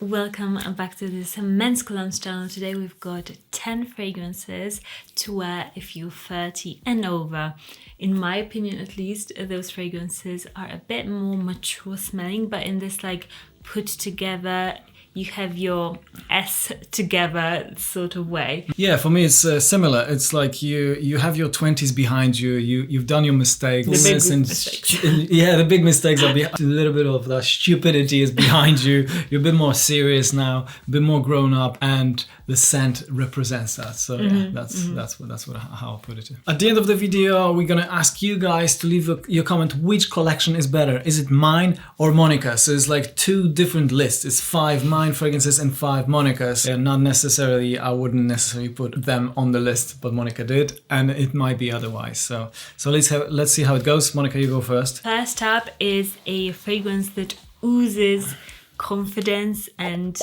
Welcome back to this men's colognes channel. Today we've got 10 fragrances to wear if you're 30 and over. In my opinion, at least, those fragrances are a bit more mature smelling, but in this like put together, you have your S together sort of way. Yeah, for me it's similar. It's like you have your 20s behind you. You've done your mistakes. The big mistakes. Yeah, the big mistakes are behind. A little bit of the stupidity is behind you. You're a bit more serious now, a bit more grown up, and the scent represents that. So yeah, that's how I put it. At the end of the video, we're gonna ask you guys to leave your comment. Which collection is better? Is it mine or Monica? So it's like two different lists. It's 5 mine fragrances and 5 Monica's. Yeah, not necessarily. I wouldn't necessarily put them on the list, but Monica did, and it might be otherwise. So let's see how it goes. Monica, you go first. First up is a fragrance that oozes confidence and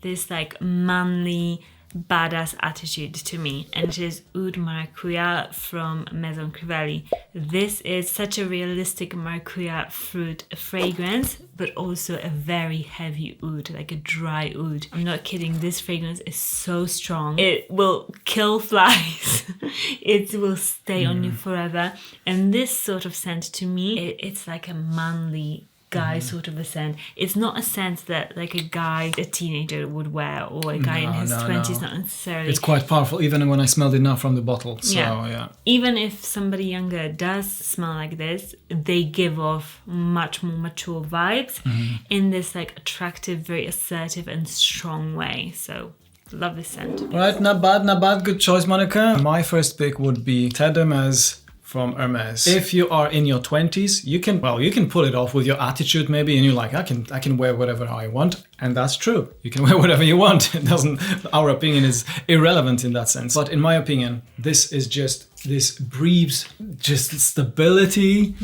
this like manly badass attitude to me, and it is Oud MaracuJa from Maison Crivelli. This is such a realistic maracuja fruit fragrance, but also a very heavy oud, like a dry oud. I'm not kidding, this fragrance is so strong. It will kill flies. It will stay on you forever. And this sort of scent to me, it's like a manly guy sort of a scent. It's not a scent that like a teenager would wear, or a guy in his 20s, not necessarily. It's quite powerful, even when I smelled it now from the bottle. So yeah. Even if somebody younger does smell like this, they give off much more mature vibes in this like attractive, very assertive and strong way. So love this scent. Right, not bad. Good choice, Monica. My first pick would be Terre D'Hermes from Hermes. If you are in your 20s, you can pull it off with your attitude maybe, and you're like, I can wear whatever I want, and that's true. You can wear whatever you want. It doesn't. Our opinion is irrelevant in that sense. But in my opinion, this breathes just stability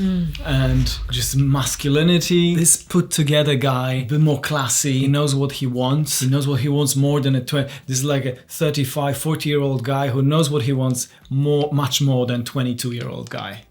and just masculinity. This put together guy, a bit more classy. He knows what he wants. He knows what he wants more than this is like a 35, 40-year-old guy who knows what he wants much more than 22-year-old guy.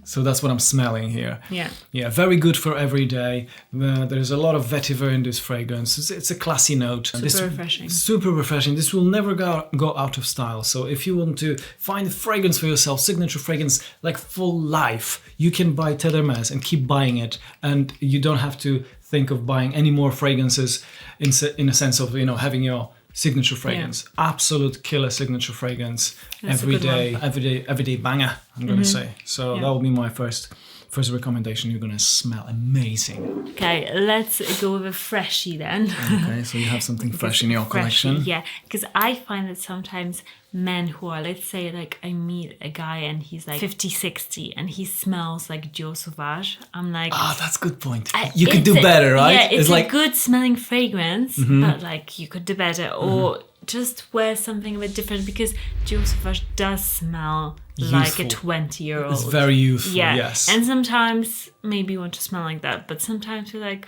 So that's what I'm smelling here. Yeah, very good for every day. There's a lot of vetiver in this fragrance. It's a classy note. Super refreshing. This will never go out of style. So if you want to find a fragrance for yourself, signature fragrance like for life, you can buy Terre D'Hermes and keep buying it, and you don't have to think of buying any more fragrances in a sense of having your signature fragrance. Absolute killer signature fragrance. Everyday banger, I'm gonna say. So that will be my first recommendation. You're gonna smell amazing. Okay, let's go with a freshie then. Okay, so you have something fresh in your collection. Yeah, because I find that sometimes men who are, let's say, like I meet a guy and he's like 50, 60 and he smells like Eau Sauvage. I'm like, that's a good point. You could do better, right? Yeah, it's like a good smelling fragrance, but like you could do better, or just wear something a bit different, because Eau Sauvage does smell youthful, like a 20-year-old. It's very youthful, yes. And sometimes maybe you want to smell like that, but sometimes you're like,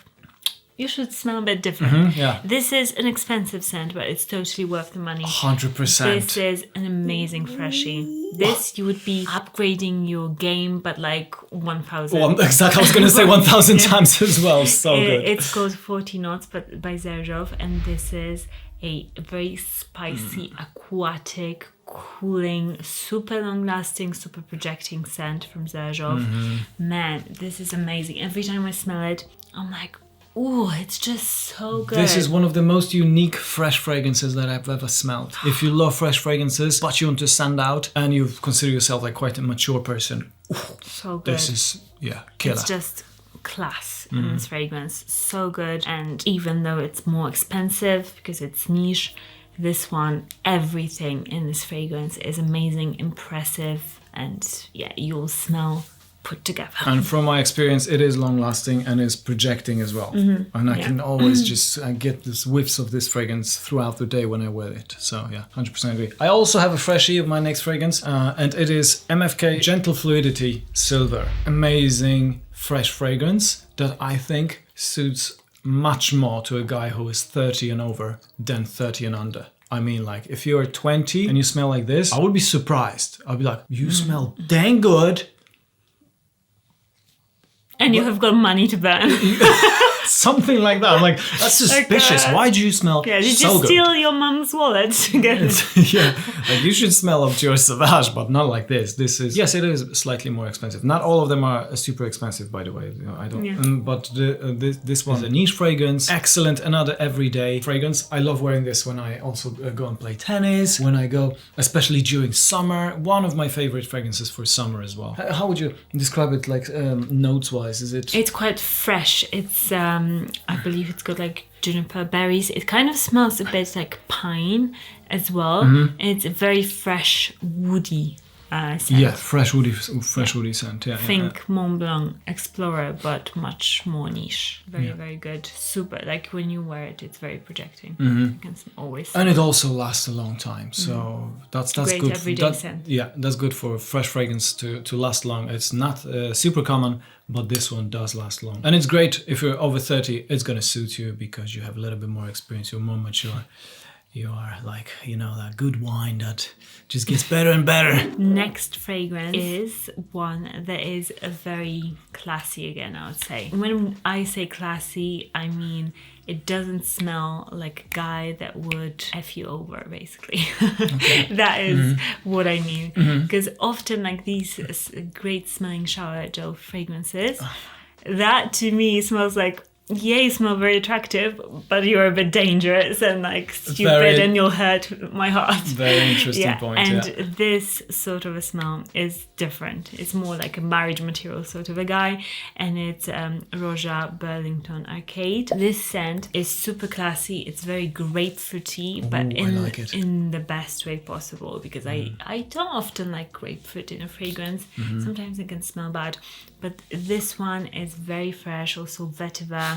you should smell a bit different. This is an expensive scent, but it's totally worth the money. 100%. This is an amazing freshie. This, you would be upgrading your game, but like 1,000. Well, exactly, I was going to say 1,000 times as well. So good. It's called 40 Knots by Xerjoff, and this is a very spicy, aquatic, cooling, super long-lasting, super projecting scent from Xerjoff. Man, this is amazing. Every time I smell it, I'm like, ooh, it's just so good. This is one of the most unique fresh fragrances that I've ever smelled. If you love fresh fragrances, but you want to stand out and you consider yourself like quite a mature person, so good. This is, killer. It's just class in this fragrance. So good. And even though it's more expensive because it's niche, this one, everything in this fragrance is amazing, impressive, and you'll smell put together. And from my experience, it is long lasting and is projecting as well. And I can always just get this whiffs of this fragrance throughout the day when I wear it. So yeah, 100% agree. I also have a freshie of my next fragrance, and it is MFK Gentle Fluidity Silver. Amazing fresh fragrance that I think suits much more to a guy who is 30 and over than 30 and under. I mean, like, if you're 20 and you smell like this, I would be surprised. I'd be like, you smell dang good. And you have got money to burn. Something like that. I'm like, that's suspicious. Why do you smell Yeah, did so you good? steal your mum's wallet? Yeah, like you should smell of Dior Sauvage, but not like this. This is, yes, it is slightly more expensive. Not all of them are super expensive, by the way. You know, I don't. Yeah. But this one is a niche fragrance, excellent, another everyday fragrance. I love wearing this when I also go and play tennis. When I go, especially during summer, one of my favorite fragrances for summer as well. How would you describe it, like notes wise? Is it? It's quite fresh. It's I believe it's got like juniper berries. It kind of smells a bit like pine as well. Mm-hmm. It's a very fresh, woody scent. Yeah, fresh woody scent. Yeah, Think Mont Blanc Explorer, but much more niche. Very good. Super. Like when you wear it, it's very projecting. You can always smell. And it also lasts a long time, so that's Great good. everyday scent. Yeah, that's good for fresh fragrance to last long. It's not super common, but this one does last long. And it's great if you're over 30. It's gonna suit you because you have a little bit more experience. You're more mature. You are like, you know, that good wine that just gets better and better. Next fragrance is one that is very classy again, I would say. When I say classy, I mean it doesn't smell like a guy that would F you over, basically. Okay. That is what I mean. Because often like these great smelling shower gel fragrances, that to me smells like, yeah, you smell very attractive, but you're a bit dangerous and like stupid and you'll hurt my heart. Very interesting point. And this sort of a smell is different. It's more like a marriage material sort of a guy, and it's Roja Burlington Arcade. This scent is super classy. It's very grapefruity, but in the best way possible, because I don't often like grapefruit in a fragrance. Sometimes it can smell bad, but this one is very fresh, also vetiver.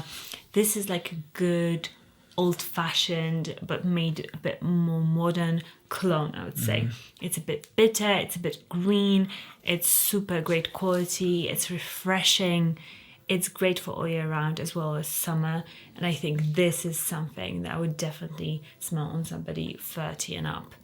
This is like a good old-fashioned but made a bit more modern cologne, I would say. It's a bit bitter, it's a bit green, it's super great quality, it's refreshing, it's great for all year round as well as summer, and I think this is something that I would definitely smell on somebody 30 and up.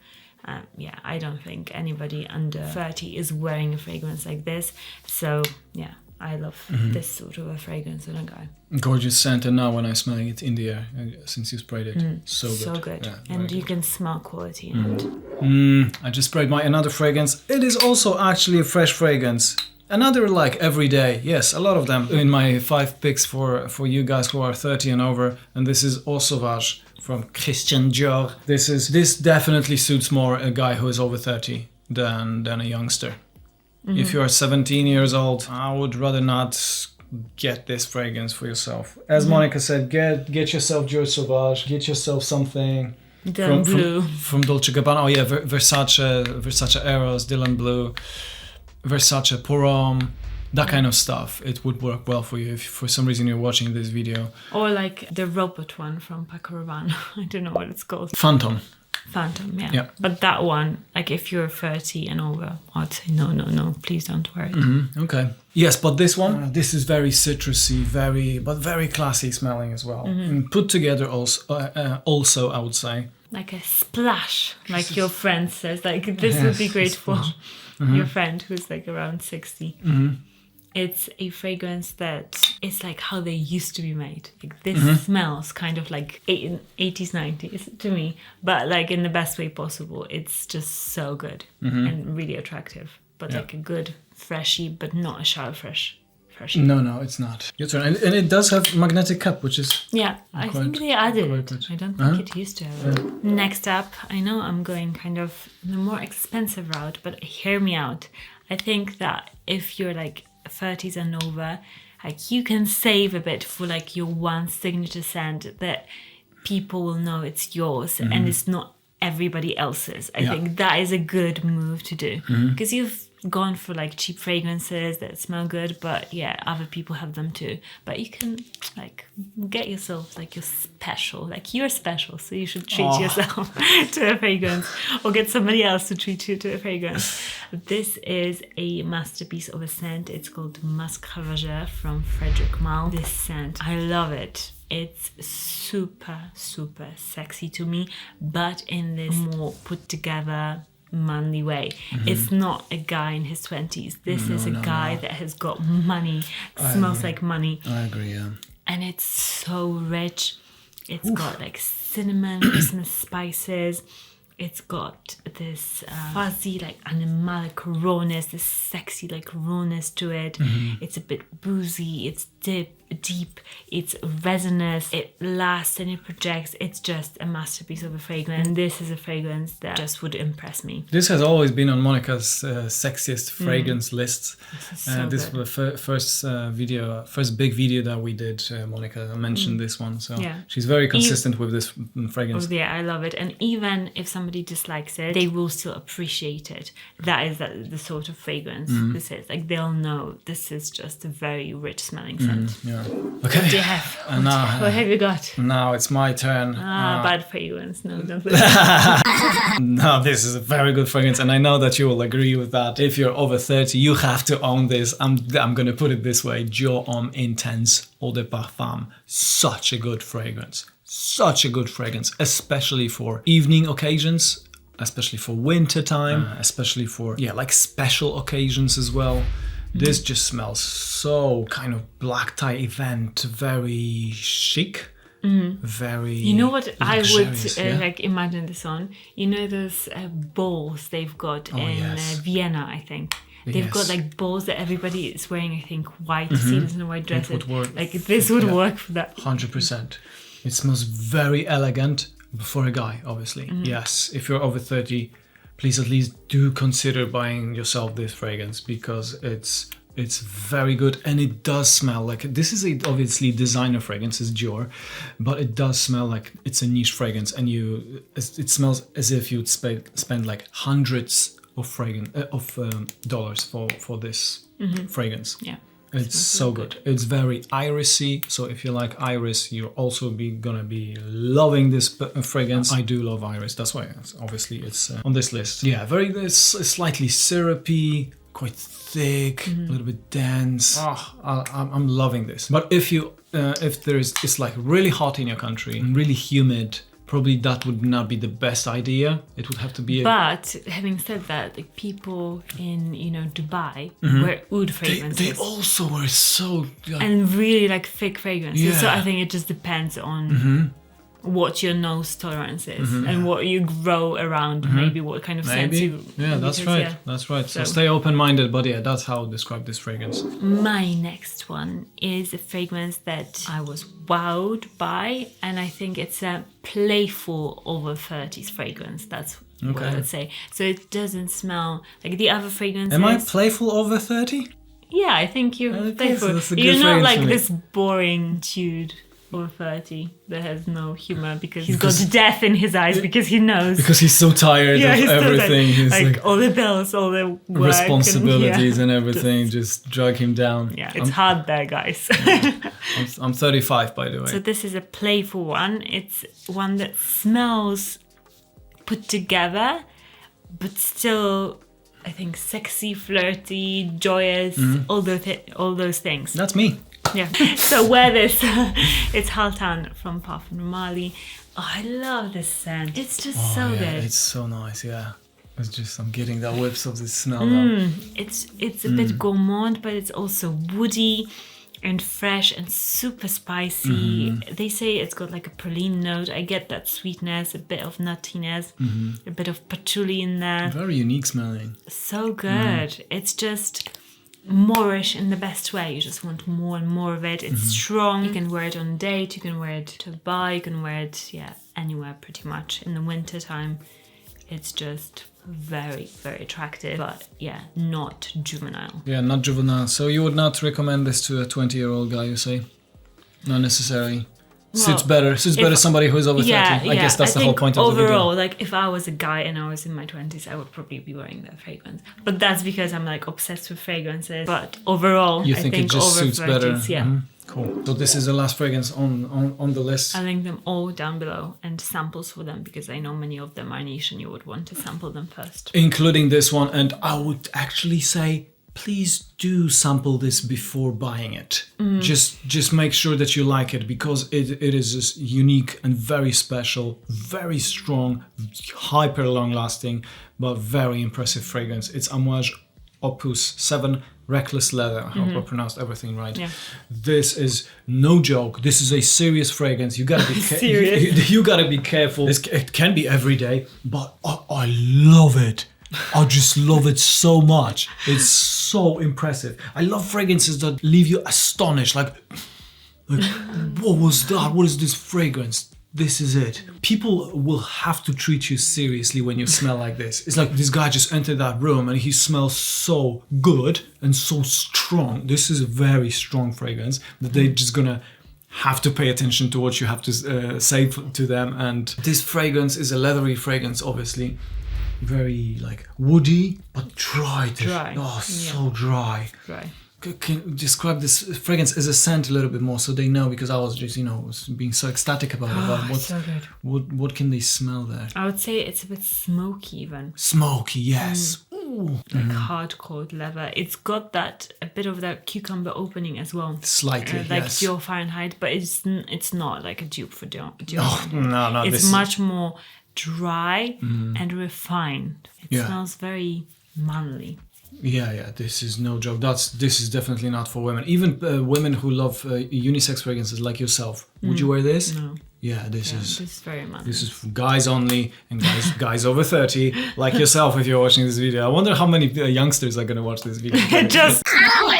I don't think anybody under 30 is wearing a fragrance like this, so yeah, I love this sort of a fragrance on a guy. Gorgeous scent, and now when I'm smelling it in the air, since you sprayed it, so good. So good. Yeah, and you can smell quality in it. I just sprayed another fragrance. It is also actually a fresh fragrance. Another like everyday, yes, a lot of them in my 5 picks for you guys who are 30 and over, and this is Eau Sauvage from Christian Dior. This definitely suits more a guy who is over 30 than a youngster. If you are 17 years old, I would rather not get this fragrance for yourself. As Monica said, get yourself Dior Sauvage, get yourself something from Dolce & Gabbana. Oh yeah, Versace Eros, Dylan Blue, Versace Pour Homme, that kind of stuff. It would work well for you if for some reason you're watching this video. Or like the robot one from Paco Rabanne. I don't know what it's called. Phantom, yeah. But that one, like if you're 30 and over, I'd say no, please don't wear it. Okay. Yes, but this one, this is very citrusy, very classy smelling as well. And put together also, I would say. Like a splash, like your friend says. Like this would be great for your friend who's like around 60. It's a fragrance that is like how they used to be made. Like this smells kind of like 80s, 90s to me, but like in the best way possible. It's just so good and really attractive, but like a good freshy, but not a shower fresh. No, it's not. Your turn. And it does have magnetic cap, which is I think they added it. I don't think it used to have it. Next up, I know I'm going kind of the more expensive route, but hear me out. I think that if you're like 30s and over, like you can save a bit for like your one signature scent that people will know it's yours and it's not everybody else's. I think that is a good move to do, because you've gone for like cheap fragrances that smell good, but other people have them too. But you can like get yourself like you're special, so you should treat yourself to a fragrance, or get somebody else to treat you to a fragrance. This is a masterpiece of a scent. It's called Musc Ravageur from Frederic Malle. This scent, I love it. It's super, super sexy to me, but in this more put together manly way. It's not a guy in his 20s. This is a guy that has got money, smells like money. I agree, yeah. and it's so rich. It's got like cinnamon, Christmas spices. It's got this fuzzy, like animalic rawness, this sexy, like rawness to it. It's a bit boozy, it's deep, it's resinous, it lasts and it projects. It's just a masterpiece of a fragrance. And this is a fragrance that just would impress me. This has always been on Monica's sexiest fragrance lists. This good. was the first big video that we did. Monica mentioned this one, so she's very consistent with this fragrance. Oh, yeah, I love it. And even if somebody dislikes it, they will still appreciate it. That is the sort of fragrance this is. Like, they'll know this is just a very rich smelling scent. Yeah. Okay. What do you have? What have you got? Now it's my turn. Bad fragrance. No, don't. No, this is a very good fragrance, and I know that you will agree with that. If you're over 30, you have to own this. I'm going to put it this way: Dior Homme Intense Parfums. Such a good fragrance. Such a good fragrance, especially for evening occasions, especially for winter time, especially for like special occasions as well. This just smells so kind of black tie event, very chic, very. You know what I would luxurious, like imagine this on? You know those balls they've got in Vienna, I think. They've got like balls that everybody is wearing, I think, white suits and white dresses. It would work. Like this would work for that. 100%. It smells very elegant for a guy, obviously. Yes, if you're over 30, please at least do consider buying yourself this fragrance, because it's very good, and it does smell like, this is obviously designer fragrance, it's Dior, but it does smell like it's a niche fragrance, and it smells as if you'd spend like hundreds of dollars for this fragrance. Yeah. It's so good. It's very irisy. So if you like iris, you're also gonna be loving this fragrance. I do love iris. That's why obviously it's on this list. Yeah, it's slightly syrupy, quite thick, a little bit dense. I'm loving this. But if it's like really hot in your country and really humid, probably that would not be the best idea. It would have to be. But having said that, like people in Dubai wear oud fragrances. They also wear so and really like thick fragrances. Yeah. So I think it just depends on what your nose tolerance is and what you grow around. Maybe what kind of scents you. Yeah, that's right. Yeah. That's right. So stay open-minded. But yeah, that's how I'll describe this fragrance. My next one is a fragrance that I was wowed by, and I think it's a playful over 30s fragrance. That's what I would say. So it doesn't smell like the other fragrances. Am I playful over 30? Yeah, I think you're playful. So you're not like this boring dude over 30 that has no humor because he's got death in his eyes because he knows. Because he's so tired of everything. He's like all the bills, all the work responsibilities and everything just drag him down. Yeah, it's hard there, guys. I'm 35, by the way. So this is a playful one. It's one that smells put together, but still, I think, sexy, flirty, joyous, all those things. That's me. Yeah. So wear this. It's Haltane from Parfums de Marly. Oh, I love this scent. It's just so good. It's so nice. Yeah. It's just I'm getting the whiffs of this smell now. It's a bit gourmand, but it's also woody and fresh and super spicy. They say it's got like a praline note. I get that sweetness, a bit of nuttiness, a bit of patchouli in there. Very unique smelling. So good. It's just Moorish in the best way. You just want more and more of it. It's strong. You can wear it on a date. You can wear it to a bar. You can wear it anywhere pretty much. In the winter time, it's just very, very attractive, but not juvenile. Yeah, not juvenile. So you would not recommend this to a 20-year-old guy, you say? Not necessarily. Suits better somebody who is over 30. I guess that's the whole point of the video. Overall, like if I was a guy and I was in my 20s, I would probably be wearing that fragrance. But that's because I'm like obsessed with fragrances. But overall, I think it just over suits 30s, better. Yeah. Cool. So this is the last fragrance on the list. I'll link them all down below and samples for them because I know many of them are niche and you would want to sample them first. Including this one, and I would actually say please do sample this before buying it. Just make sure that you like it, because it is this unique and very special, very strong, hyper long lasting, but very impressive fragrance. It's Amouage Opus 7 Reckless Leather. I hope I pronounced everything right. Yeah. This is no joke. This is a serious fragrance. You gotta be Serious. you gotta be careful. It can be every day, but I love it. I just love it so much. It's so impressive. I love fragrances that leave you astonished. Like what was that? What is this fragrance? This is it. People will have to treat you seriously when you smell like this. It's like this guy just entered that room and he smells so good and so strong. This is a very strong fragrance that they're just gonna have to pay attention to what you have to say to them. And this fragrance is a leathery fragrance, obviously. Very like woody, but dry. Dry. Oh, so dry. Dry. Can you describe this fragrance as a scent a little bit more so they know, because I was just, was being so ecstatic about it. So good. What can they smell there? I would say it's a bit smoky even. Smoky, yes. Ooh. Like hardcore leather. It's got a bit of that cucumber opening as well. Slightly, like yes. Dior Fahrenheit, but it's not like a dupe for Dior. No. It's much more dry and refined. It smells very manly. Yeah, this is no joke. This is definitely not for women. Even women who love unisex fragrances like yourself. Would you wear this? No. Yeah, this This is very manly. This is for guys only, and guys over 30, like yourself if you're watching this video. I wonder how many youngsters are going to watch this video. Just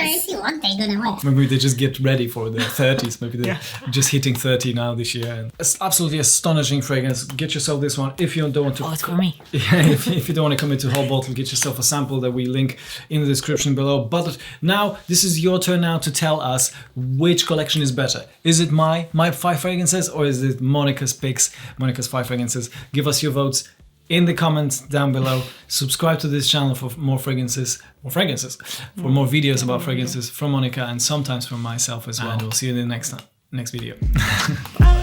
See what they're gonna watch. Maybe they just get ready for their 30s. Maybe they're just hitting 30 now this year. And it's absolutely astonishing fragrance. Get yourself this one if you don't want to. it's for me. Yeah, if you don't want to commit to a whole bottle, get yourself a sample that we link in the description below. But now this is your turn now to tell us which collection is better. Is it my 5 fragrances, or is it Monica's picks, Monica's 5 fragrances? Give us your votes in the comments down below. Subscribe to this channel for more fragrances, for more videos about fragrances from Monica and sometimes from myself as well. And we'll see you in the next video. Bye.